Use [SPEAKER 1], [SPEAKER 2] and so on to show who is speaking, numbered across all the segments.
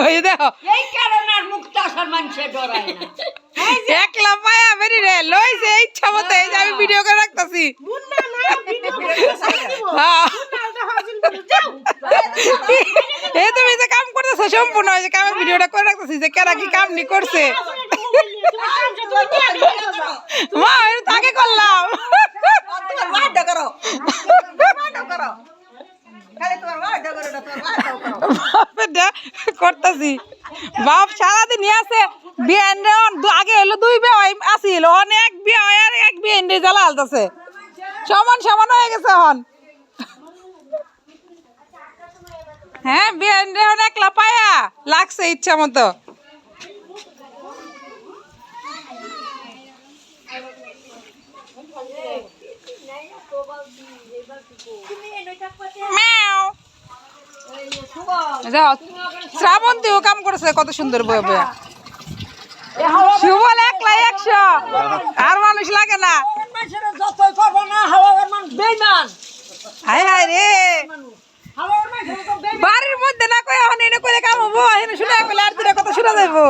[SPEAKER 1] ওই দেখো
[SPEAKER 2] এই কারণে আর মুক্তাসার মানুষে ডরায় না।
[SPEAKER 1] একলা পায়া বেরি রে লইছে ইচ্ছা মতো এই যে আমি ভিডিও করে রাখতাছি হ্যাঁ এই তুমি যে কাম করতেছো সম্পূর্ণ ওই যে কামের ভিডিওটা করে রাখতেছি যে কেরা কি কাম নি করছে মা এটা তো আগে করলাম করতেছি বাপ সারাদিন নিয়ে আছে বিয়ে আগে হলো 2 বিয়ে আসিল অনেক বিয়ে আর এক বিয়ে জ্বালা আলতেছে সমান সমান হয়ে গেছে এখন হ্যাঁ বিয়ে একলা পায়া লাগছে ইচ্ছা মতো শ্রাবন্তীও কাম করেছে কত সুন্দর বয়ে বয়া সুবল একলা 100 আর মানুষ লাগে না হায় হায় রে বাড়ির মধ্যে না কই এখন এনে কইলে কাম হবো এনে শুনে কইলে আর দিলে কত শুনা যাইবো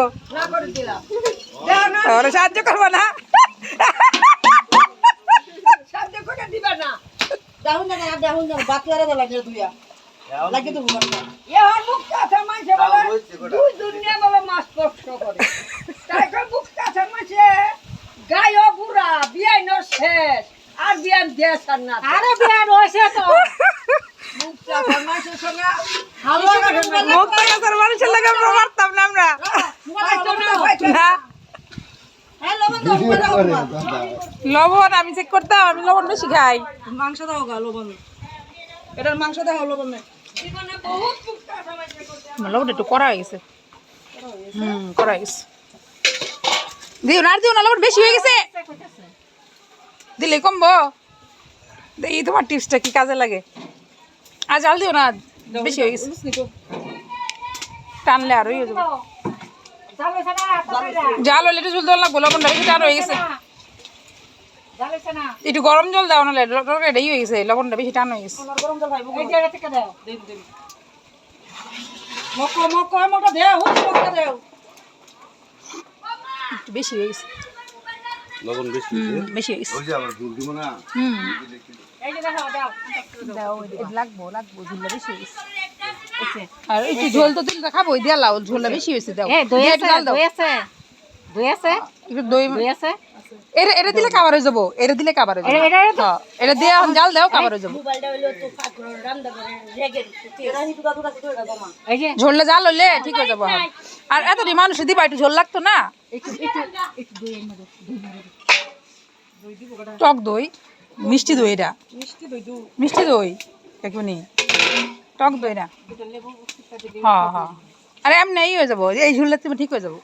[SPEAKER 1] ওরে সাহায্য করবো না
[SPEAKER 2] সাহায্য করে দিবা না দেখুন না বাকিরা তো লাগে দুইয়া লাগে তো ঘুমাতে এখন মুক্তাসার মানুষে বলে দুই দুনিয়া বলে মাছ কষ্ট করে তাই কই মুক্তাসার মানুষে গায়ও বুড়া বিয়াই ন শেষ আর বিয়ান দেশ আর না আরে বিয়ান হইছে তো মুক্তাসার মানুষের সঙ্গে
[SPEAKER 1] মুক্তাসার মানুষের লাগে মারতাম না আমরা না লবণ আমি চেক করতাম আমি লবণ বেশি খাই
[SPEAKER 2] মাংস দাও গা লবণ এটার মাংস দাও লবণ জীবনে বহুত মুক্তাসার মানুষে
[SPEAKER 1] লবণ একটু করা হয়ে গেছে করা হয়ে গেছে দিও না লবণ বেশি হয়ে গেছে দিলে কমবো এই তোমার টিপসটা কি কাজে লাগে আর জাল দিও না বেশি হয়ে গেছে টানলে আর হয়ে যাবে জাল হলে একটু জল দেওয়া লাগবো লবণটা বেশি টান হয়ে গেছে একটু গরম জল দাও নাহলে এটাই হয়ে গেছে লবণটা বেশি টান হয়ে গেছে বেশি হয়ে গেছে
[SPEAKER 3] লবণ বেশি
[SPEAKER 1] বেশি হয়ে গেছে
[SPEAKER 3] ওই যে আবার দুধ দিব না
[SPEAKER 1] দাও লাগবো ঝোলটা বেশি হয়ে গেছে আর একটু ঝোল তো তুমি খাবো দিয়া লাও ঝোলটা বেশি হয়েছে দাও একটু দই আছে এটা দিলে কাবার হয়ে যাবো এটা দিলে কাবার হয়ে যাবো এটা দিয়ে এখন জাল দাও কাবার হয়ে যাবো ঝোলটা জাল হলে ঠিক হয়ে যাবো আর এতটি মানুষ দিবা একটু ঝোল লাগতো না টক দই মিষ্টি দই এটা মিষ্টি দই এখনই টক দই না হ্যাঁ আরে এমনি হয়ে যাবো এই ঝোলটা তুমি ঠিক হয়ে যাবো